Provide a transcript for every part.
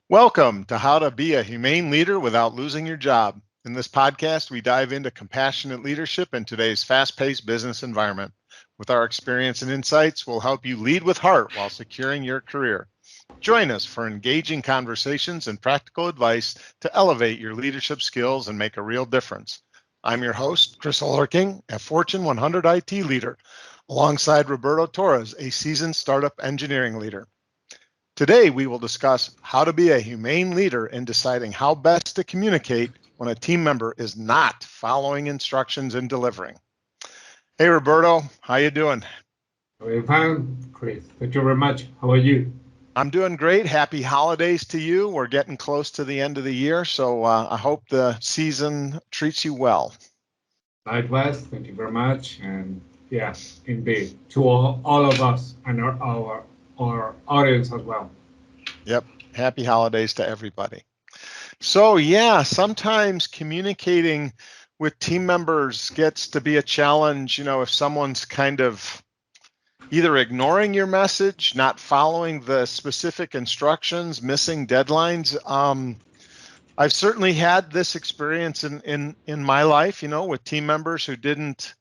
Welcome to How to Be a Humane Leader Without Losing Your Job. In this podcast, we dive into compassionate leadership in today's fast-paced business environment. With our experience and insights, we'll help you lead with heart while securing your career. Join us for engaging conversations and practical advice to elevate your leadership skills and make a real difference. I'm your host, Chris King, a Fortune 100 IT leader, alongside Roberto Torres, a seasoned startup engineering leader. Today, we will discuss how to be a humane leader in deciding how best to communicate when a team member is not following instructions and delivering. Hey, Roberto, how you doing? Very fine, Chris. Thank you very much. How are you? I'm doing great. Happy holidays to you. We're getting close to the end of the year, so I hope the season treats you well. Likewise, thank you very much. And yeah, indeed, to all of us and our audience as well. Yep. Happy holidays to everybody. So yeah, sometimes communicating with team members gets to be a challenge, if someone's kind of either ignoring your message, not following the specific instructions, missing deadlines. I've certainly had this experience in my life, with team members who didn't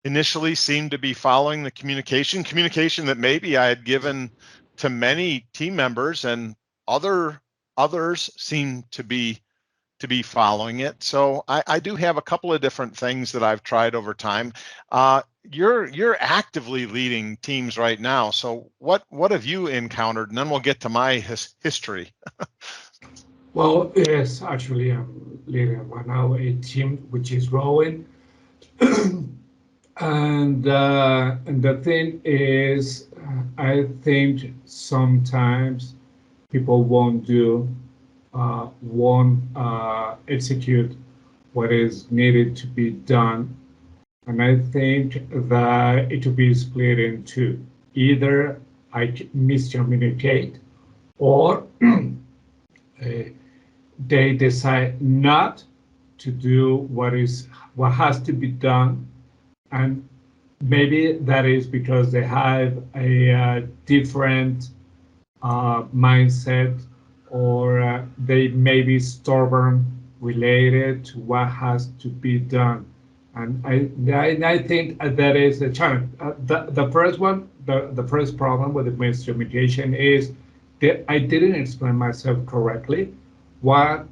initially seem to be following the communication that maybe I had given to many team members, and others seem to be following it. So I do have a couple of different things that I've tried over time. You're actively leading teams right now. So what have you encountered? And then we'll get to my history. Well, yes, actually, I'm leading right now a team which is growing. And the thing is, I think sometimes people won't execute what is needed to be done. And I think that it will be split in two. Either I miscommunicate, or they decide not to do what has to be done, and maybe that is because they have a different mindset, or they may be stubborn related to what has to be done. And I think that is a challenge. The first one, the first problem with the miscommunication is that I didn't explain myself correctly. What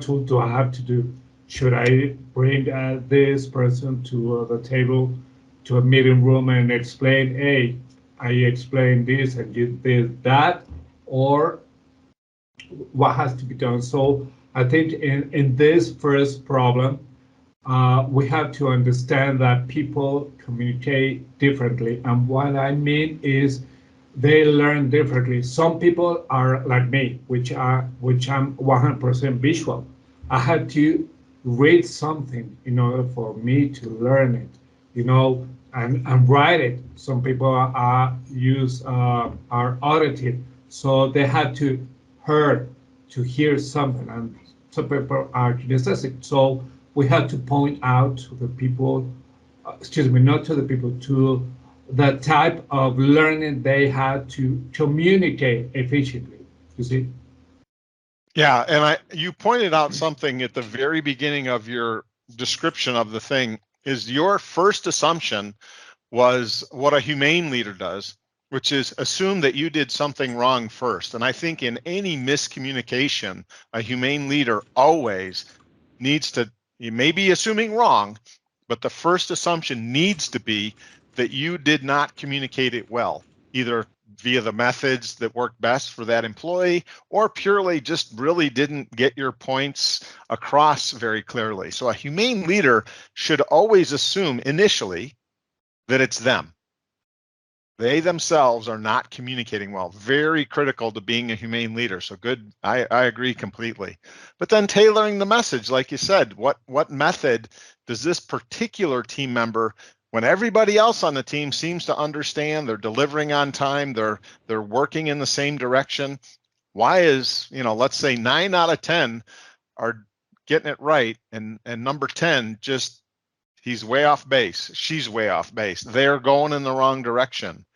tool do I have to do? Should I bring this person to the table, to a meeting room, and explain, hey, I explained this and you did that, or what has to be done? So I think in this first problem, we have to understand that people communicate differently. And what I mean is they learn differently. Some people are like me, which I'm 100% visual. I had to read something in order for me to learn it, and write it. Some people are auditive, so they had to hear something, and some people are kinesthetic. So we had to point out to the people, not to the people, to the type of learning they had to communicate efficiently. You see? Yeah, and you pointed out something at the very beginning of your description of the thing. Is your first assumption was what a humane leader does, which is assume that you did something wrong first. And I think in any miscommunication, a humane leader always needs to, you may be assuming wrong, but the first assumption needs to be that you did not communicate it well, either via the methods that work best for that employee, or purely just really didn't get your points across very clearly. So a humane leader should always assume initially that it's them. They themselves are not communicating well. Very critical to being a humane leader. So good, I agree completely. But then tailoring the message, like you said, what method does this particular team member, when everybody else on the team seems to understand, they're delivering on time, they're working in the same direction, why is, let's say 9 out of 10 are getting it right, and number 10 just, he's way off base, she's way off base, they're going in the wrong direction?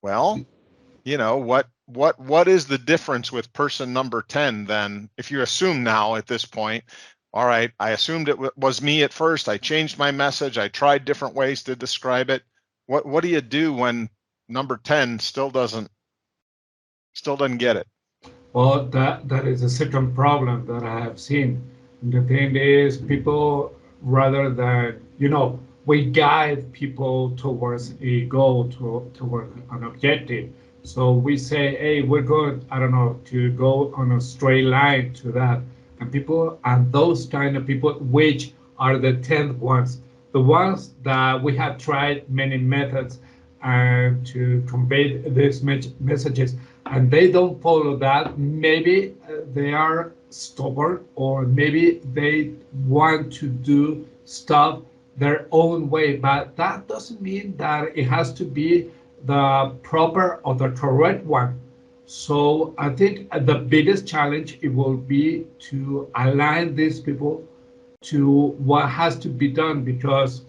Well, what is the difference with person number 10 then? If you assume now at this point, all right, I assumed it was me at first. I changed my message. I tried different ways to describe it. What do you do when number 10 still doesn't get it? Well, that is the second problem that I have seen. The thing is, people rather than we guide people towards a goal, toward an objective. So we say, hey, we're going, I don't know, to go on a straight line to that. And those kind of people, which are the 10th ones, the ones that we have tried many methods and to convey these messages, and they don't follow that. Maybe they are stubborn, or maybe they want to do stuff their own way, but that doesn't mean that it has to be the proper or the correct one. So I think the biggest challenge it will be to align these people to what has to be done, because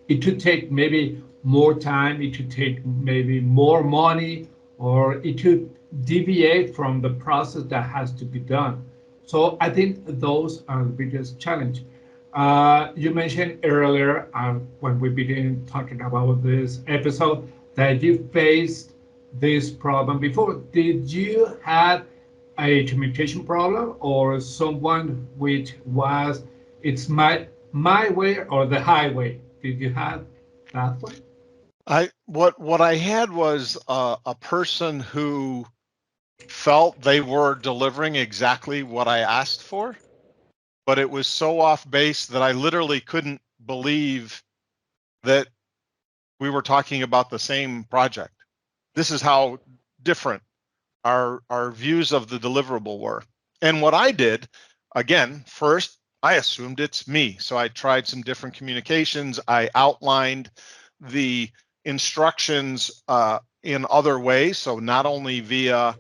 it could take maybe more time, it could take maybe more money, or it could deviate from the process that has to be done. So I think those are the biggest challenge. You mentioned earlier, when we began talking about this episode, that you faced this problem before. Did you have a communication problem, or someone which was, it's my way or the highway? Did you have that one? What I had was a person who felt they were delivering exactly what I asked for, but it was so off base that I literally couldn't believe that we were talking about the same project. This is how different our views of the deliverable were. And what I did, again, first, I assumed it's me. So I tried some different communications. I outlined the instructions in other ways. So not only via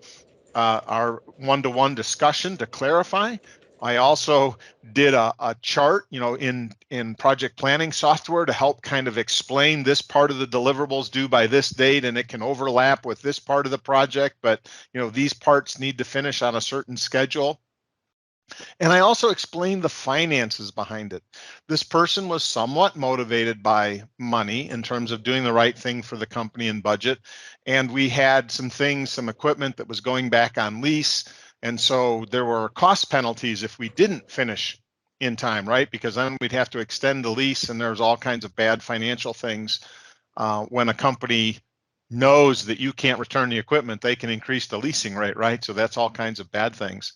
our one-to-one discussion to clarify. I also did a chart, in project planning software to help kind of explain this part of the deliverables due by this date, and it can overlap with this part of the project, but these parts need to finish on a certain schedule. And I also explained the finances behind it. This person was somewhat motivated by money in terms of doing the right thing for the company and budget. And we had some things, some equipment that was going back on lease. And so there were cost penalties if we didn't finish in time, right? Because then we'd have to extend the lease, and there's all kinds of bad financial things. When a company knows that you can't return the equipment, they can increase the leasing rate, right? So that's all kinds of bad things.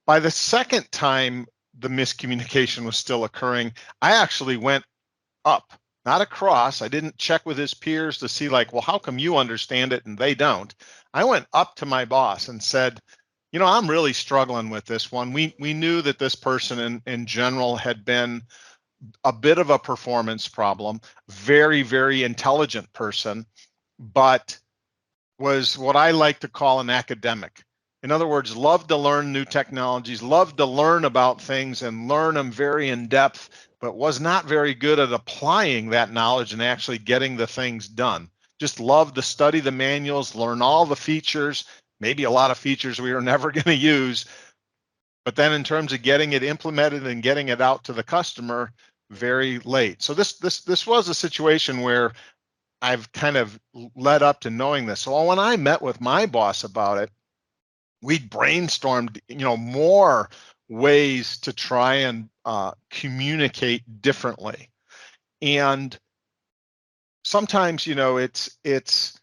By the second time the miscommunication was still occurring, I actually went up, not across. I didn't check with his peers to see like, well, how come you understand it and they don't? I went up to my boss and said, I'm really struggling with this one. We knew that this person in general had been a bit of a performance problem, very, very intelligent person, but was what I like to call an academic. In other words, loved to learn new technologies, loved to learn about things and learn them very in depth, but was not very good at applying that knowledge and actually getting the things done. Just loved to study the manuals, learn all the features, maybe a lot of features we were never going to use. But then in terms of getting it implemented and getting it out to the customer, very late. So this was a situation where I've kind of led up to knowing this. So when I met with my boss about it, we brainstormed, more ways to try and communicate differently. And sometimes, it's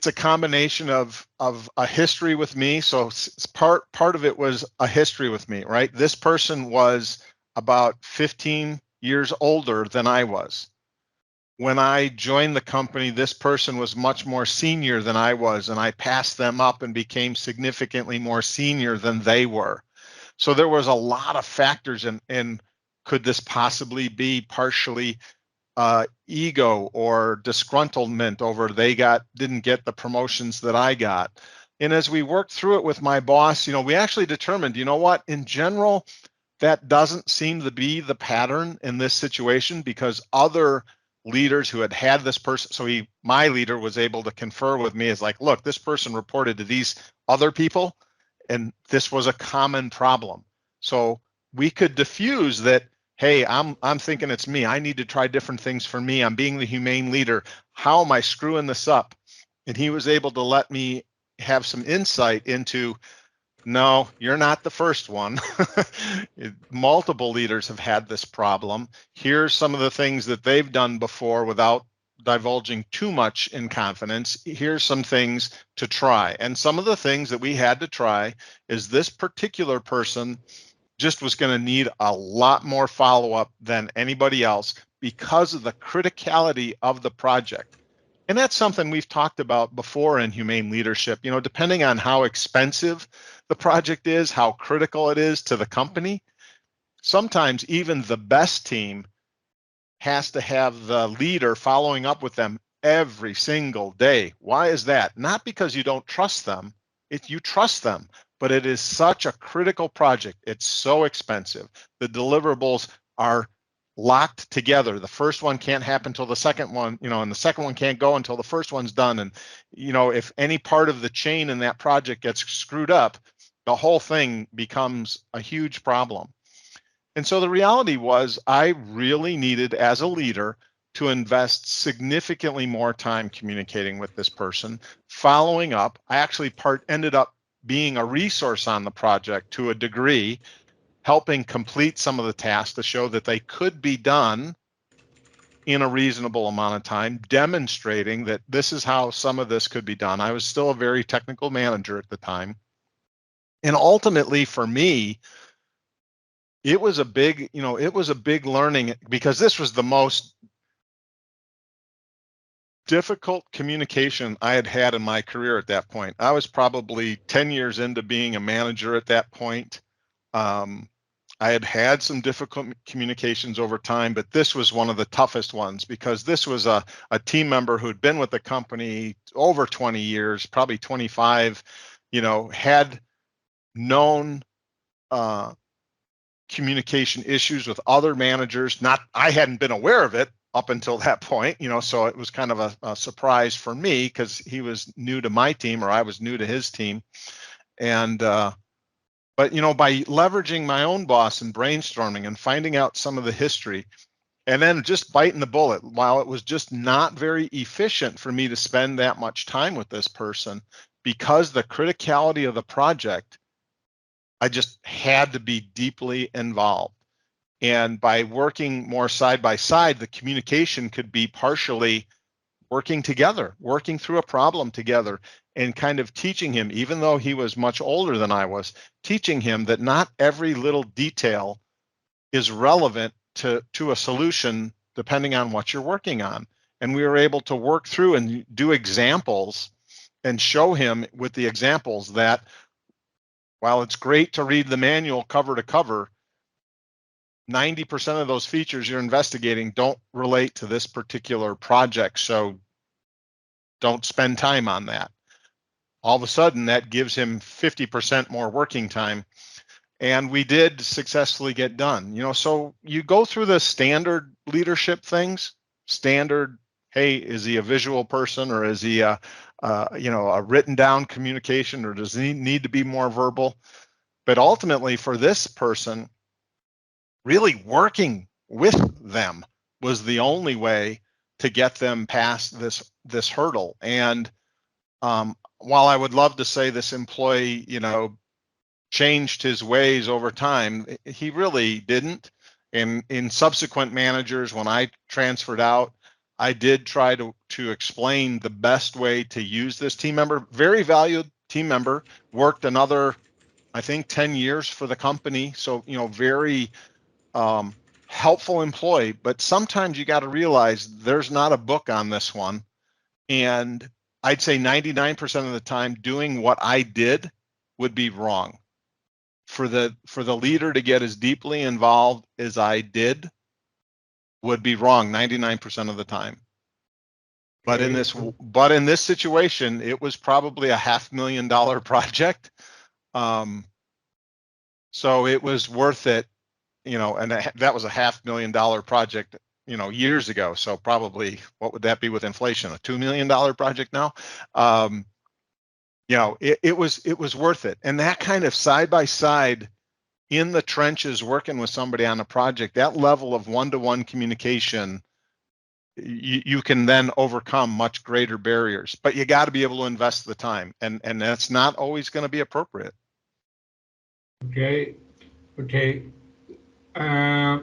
a combination of a history with me. So part of it was a history with me, right? This person was about 15 years older than I was. When I joined the company, this person was much more senior than I was, and I passed them up and became significantly more senior than they were. So there was a lot of factors in could this possibly be partially ego or disgruntlement over they didn't get the promotions that I got. And as we worked through it with my boss, we actually determined, what, in general, that doesn't seem to be the pattern in this situation, because other leaders who had this person. So my leader was able to confer with me as like, look, this person reported to these other people, and this was a common problem. So we could diffuse that. Hey, I'm thinking it's me. I need to try different things for me. I'm being the humane leader. How am I screwing this up? And he was able to let me have some insight into, no, you're not the first one. Multiple leaders have had this problem. Here's some of the things that they've done before without divulging too much in confidence. Here's some things to try. And some of the things that we had to try is this particular person just was going to need a lot more follow-up than anybody else because of the criticality of the project. And that's something we've talked about before in humane leadership. You know, depending on how expensive the project is, how critical it is to the company, sometimes even the best team has to have the leader following up with them every single day. Why is that? Not because you don't trust them, you trust them, but it is such a critical project. It's so expensive. The deliverables are locked together. The first one can't happen until the second one, and the second one can't go until the first one's done. And, if any part of the chain in that project gets screwed up, the whole thing becomes a huge problem. And so the reality was I really needed, as a leader, to invest significantly more time communicating with this person, following up. I actually ended up being a resource on the project to a degree, helping complete some of the tasks to show that they could be done in a reasonable amount of time, demonstrating that this is how some of this could be done. I was still a very technical manager at the time. And ultimately for me, it was a big learning, because this was the most difficult communication I had had in my career at that point. I was probably 10 years into being a manager at that point. I had had some difficult communications over time, but this was one of the toughest ones, because this was a team member who'd been with the company over 20 years, probably 25, had known communication issues with other managers. I hadn't been aware of it up until that point, so it was kind of a surprise for me because he was new to my team, or I was new to his team. And, but, by leveraging my own boss and brainstorming and finding out some of the history, and then just biting the bullet, while it was just not very efficient for me to spend that much time with this person, because the criticality of the project, I just had to be deeply involved. And by working more side by side, the communication could be partially working together, working through a problem together, and kind of teaching him, even though he was much older than I was, teaching him that not every little detail is relevant to a solution depending on what you're working on. And we were able to work through and do examples and show him with the examples that while it's great to read the manual cover to cover, 90% of those features you're investigating don't relate to this particular project, so don't spend time on that. All of a sudden, that gives him 50% more working time, and we did successfully get done. So you go through the standard leadership things, standard, hey, is he a visual person, or is he a written down communication, or does he need to be more verbal? But ultimately, for this person, really working with them was the only way to get them past this hurdle. And while I would love to say this employee, changed his ways over time, he really didn't. And in subsequent managers, when I transferred out, I did try to explain the best way to use this team member. Very valued team member, worked another, I think, 10 years for the company. So, very helpful employee, but sometimes you got to realize there's not a book on this one. And I'd say 99% of the time, doing what I did would be wrong. For the leader to get as deeply involved as I did would be wrong 99% of the time. But in this situation, it was probably a $500,000 project. So it was worth it. And that was a $500,000 project years ago. So probably, what would that be with inflation? A $2 million project now. It was worth it. And that kind of side by side in the trenches, working with somebody on a project, that level of one-to-one communication, you can then overcome much greater barriers. But you got to be able to invest the time, and that's not always going to be appropriate. Okay. Okay. Uh,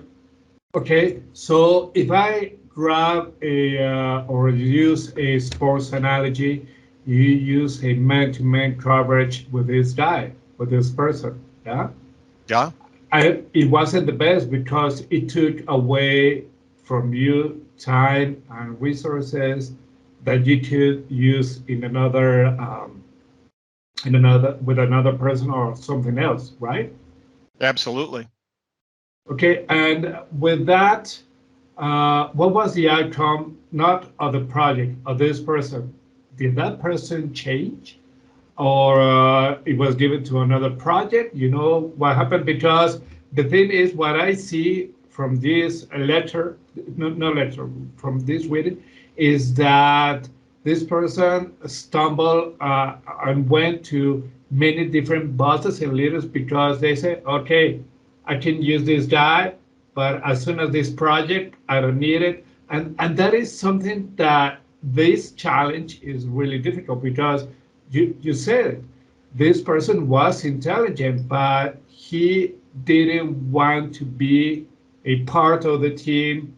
okay. So if I grab or use a sports analogy, you use a man-to-man coverage with this guy, with this person. Yeah. Yeah. It wasn't the best because it took away from you time and resources that you could use in another with another person or something else, right? Absolutely. Okay, and with that, what was the outcome, not of the project, of this person? Did that person change? Or it was given to another project? You know what happened? Because the thing is, what I see from this letter, no letter, from this reading, is that this person stumbled and went to many different bosses and leaders because they say, okay, I can use this guy, but as soon as this project, I don't need it. And that is something that this challenge is really difficult because you said this person was intelligent, but he didn't want to be a part of the team,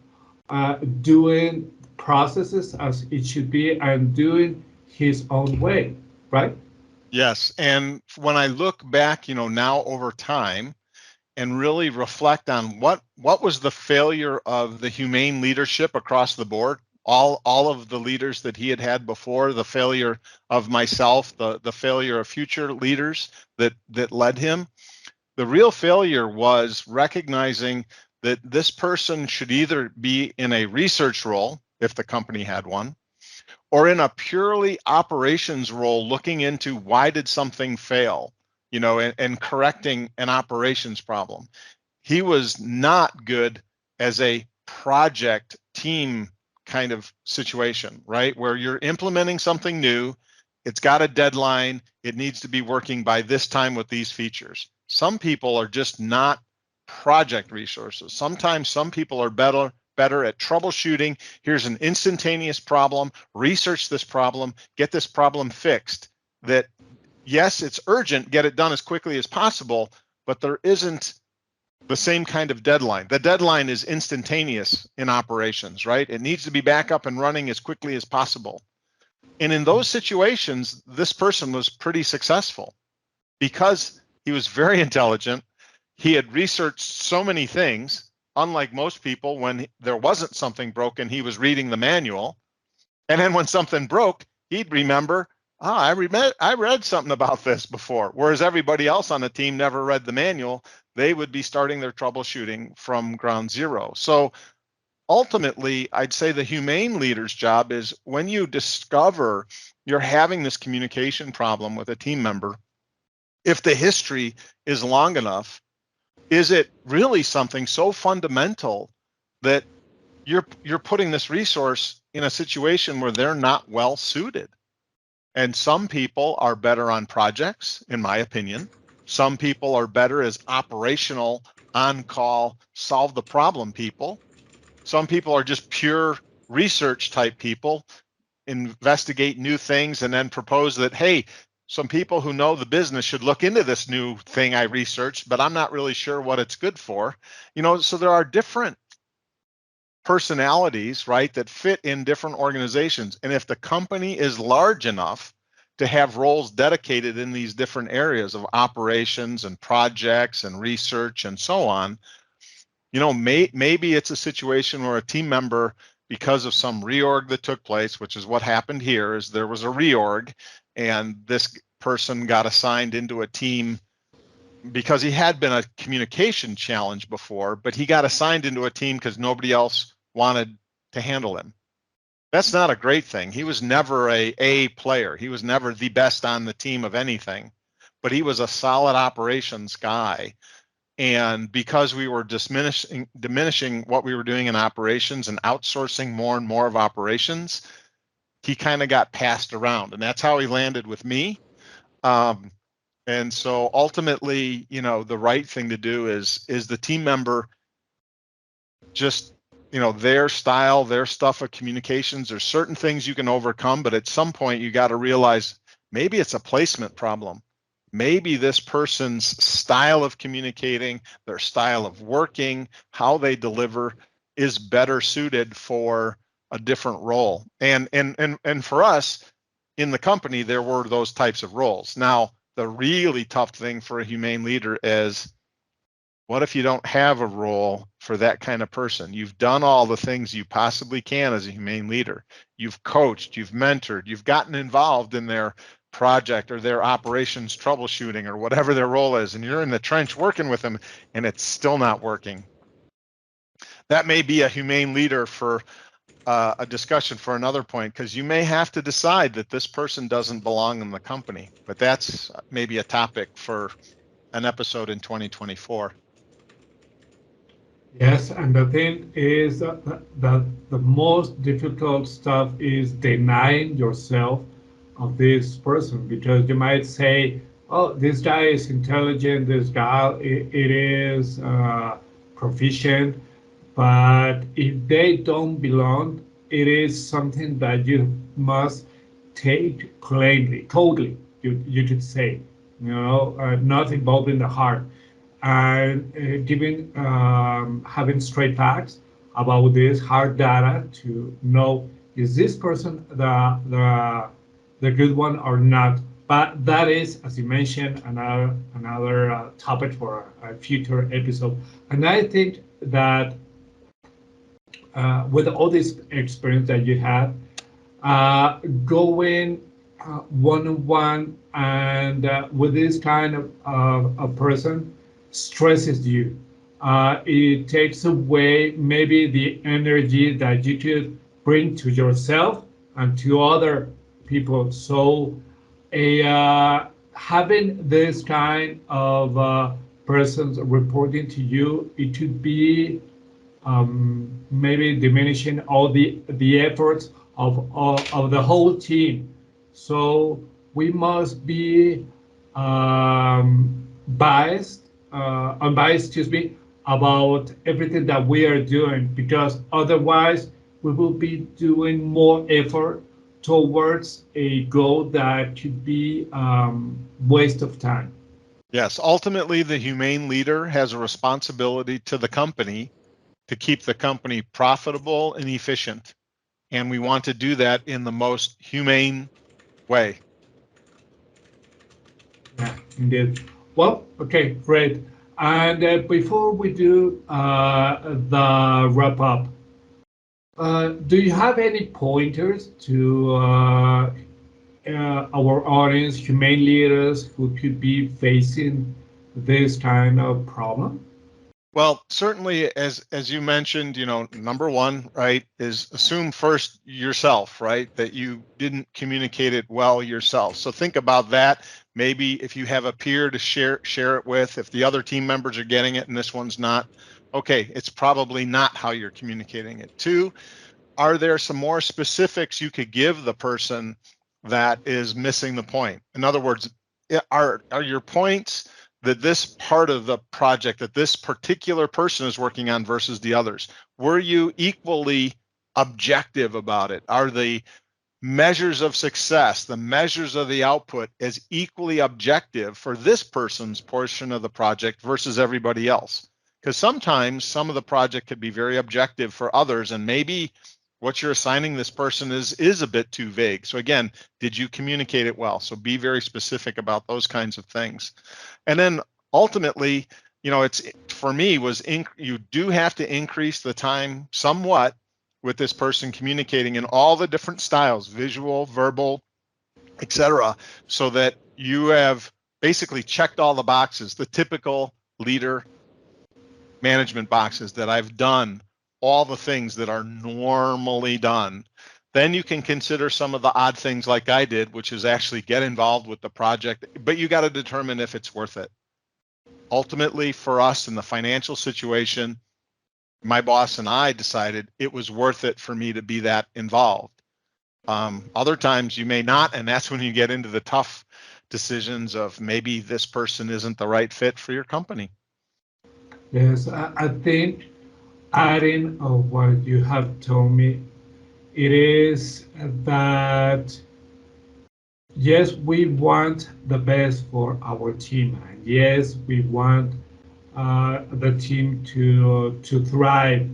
doing processes as it should be and doing his own way, right? Yes. And when I look back, now over time, and really reflect on what was the failure of the humane leadership across the board, all of the leaders that he had before, the failure of myself, the failure of future leaders that led him. The real failure was recognizing that this person should either be in a research role, if the company had one, or in a purely operations role, looking into why did something fail, and correcting an operations problem. He was not good as a project team kind of situation, right? Where you're implementing something new, it's got a deadline, it needs to be working by this time with these features. Some people are just not project resources. Sometimes some people are better at troubleshooting. Here's an instantaneous problem, research this problem, get this problem fixed. That, yes, it's urgent, get it done as quickly as possible, but there isn't the same kind of deadline. The deadline is instantaneous in operations, right? It needs to be back up and running as quickly as possible. And in those situations, this person was pretty successful because he was very intelligent. He had researched so many things. Unlike most people, when there wasn't something broken, he was reading the manual. And then when something broke, he'd remember, I read something about this before. Whereas everybody else on the team never read the manual. They would be starting their troubleshooting from ground zero. So ultimately, I'd say the humane leader's job is, when you discover you're having this communication problem with a team member, if the history is long enough, is it really something so fundamental that you're putting this resource in a situation where they're not well suited? And some people are better on projects, in my opinion. Some people are better as operational, on-call, solve the problem people. Some people are just pure research type people, investigate new things and then propose that, hey, some people who know the business should look into this new thing I researched, but I'm not really sure what it's good for. So there are different personalities, right, that fit in different organizations. And if the company is large enough to have roles dedicated in these different areas of operations and projects and research and so on, maybe it's a situation where a team member, because of some reorg that took place, which is what happened here, is there was a reorg and this person got assigned into a team because he had been a communication challenge before, but he got assigned into a team because nobody else wanted to handle him. That's not a great thing. He was never a player. He was never the best on the team of anything, but he was a solid operations guy. And because we were diminishing what we were doing in operations and outsourcing more and more of operations, he kind of got passed around, and that's how he landed with me. And so ultimately, the right thing to do is the team member just, their style, their stuff of communications. There's certain things you can overcome, but at some point you got to realize maybe it's a placement problem. Maybe this person's style of communicating, their style of working, how they deliver is better suited for a different role. And for us in the company, there were those types of roles. Now, the really tough thing for a humane leader is, what if you don't have a role for that kind of person? You've done all the things you possibly can as a humane leader. You've coached, you've mentored, you've gotten involved in their project or their operations troubleshooting or whatever their role is, and you're in the trench working with them and it's still not working. That may be a humane leader for a discussion for another point, because you may have to decide that this person doesn't belong in the company, but that's maybe a topic for an episode in 2024. Yes, and the thing is that the most difficult stuff is denying yourself of this person, because you might say, "Oh, this guy is intelligent. This guy it is proficient," but if they don't belong, it is something that you must take plainly, totally. You could say, not involving the heart, and giving having straight facts about this hard data to know, is this person the good one or not. But that is, as you mentioned, another topic for a future episode. And I think that with all this experience that you have, going one-on-one and with this kind of a person stresses you. It takes away maybe the energy that you could bring to yourself and to other people. So having this kind of persons reporting to you, it could be maybe diminishing all the efforts of the whole team. So we must be unbiased, excuse me, about everything that we are doing, because otherwise we will be doing more effort towards a goal that could be waste of time. Yes, ultimately, the humane leader has a responsibility to the company to keep the company profitable and efficient. And we want to do that in the most humane way. Yeah, indeed. Well, okay, great. And before we do the wrap up, do you have any pointers to our audience, humane leaders who could be facing this kind of problem? Well, certainly, as you mentioned, number one, right, is assume first yourself, right, that you didn't communicate it well yourself. So think about that. Maybe if you have a peer to share it with, if the other team members are getting it and this one's not, okay, it's probably not how you're communicating it. Two, are there some more specifics you could give the person that is missing the point? In other words, are your points that this part of the project that this particular person is working on versus the others, were you equally objective about it? Are the measures of success, the measures of the output, as equally objective for this person's portion of the project versus everybody else? Because sometimes some of the project could be very objective for others, and maybe what you're assigning this person is a bit too vague. So again, did you communicate it well? So be very specific about those kinds of things. And then ultimately, it's for me was you do have to increase the time somewhat with this person communicating in all the different styles, visual, verbal, etc., so that you have basically checked all the boxes, the typical leader management boxes that I've done, all the things that are normally done. Then you can consider some of the odd things like I did, which is actually get involved with the project, but you got to determine if it's worth it. ultimately for us in the financial situation, my boss and I decided it was worth it for me to be that involved. Other times you may not, and that's when you get into the tough decisions of maybe this person isn't the right fit for your company. Yes, I think adding of what you have told me, it is that yes, we want the best for our team, and yes, we want the team to thrive.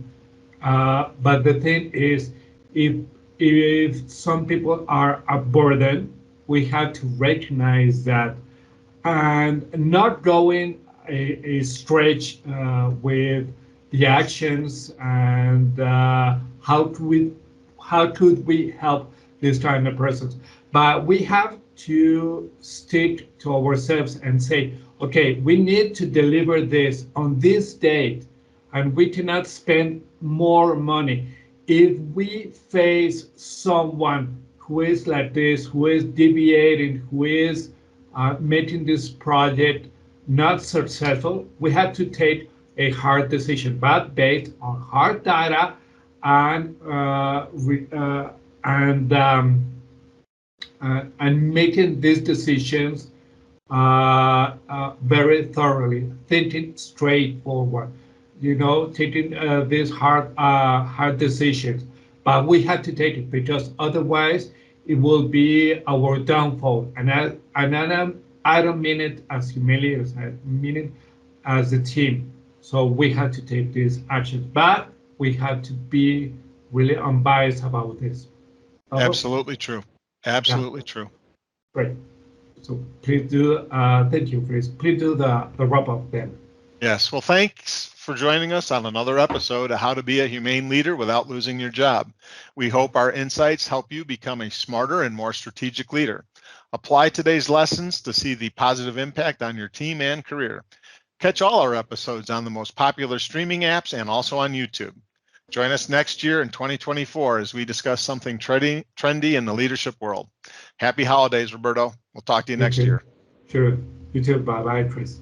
But the thing is, if if some people are a burden, we have to recognize that and not going a stretch with the actions and how could we help this kind of persons. But we have to stick to ourselves and say, okay, we need to deliver this on this date, and we cannot spend more money. If we face someone who is like this, who is deviating, who is making this project not successful, we have to take a hard decision, but based on hard data and and making these decisions very thoroughly, thinking straightforward, taking these hard decisions. But we have to take it because otherwise it will be our downfall. I don't mean it as humiliators, I mean it as a team. So we have to take these actions, but we have to be really unbiased about this. Absolutely true. Yeah, Absolutely true. great. So please do, thank you, Chris. Please do the wrap up then. Yes. Well, thanks for joining us on another episode of How to Be a Humane Leader Without Losing Your Job. We hope our insights help you become a smarter and more strategic leader. Apply today's lessons to see the positive impact on your team and career. Catch all our episodes on the most popular streaming apps and also on YouTube. Join us next year in 2024 as we discuss something trendy in the leadership world. Happy holidays, Roberto. We'll talk to you You next too. year. Sure. You too. Bye bye, Chris.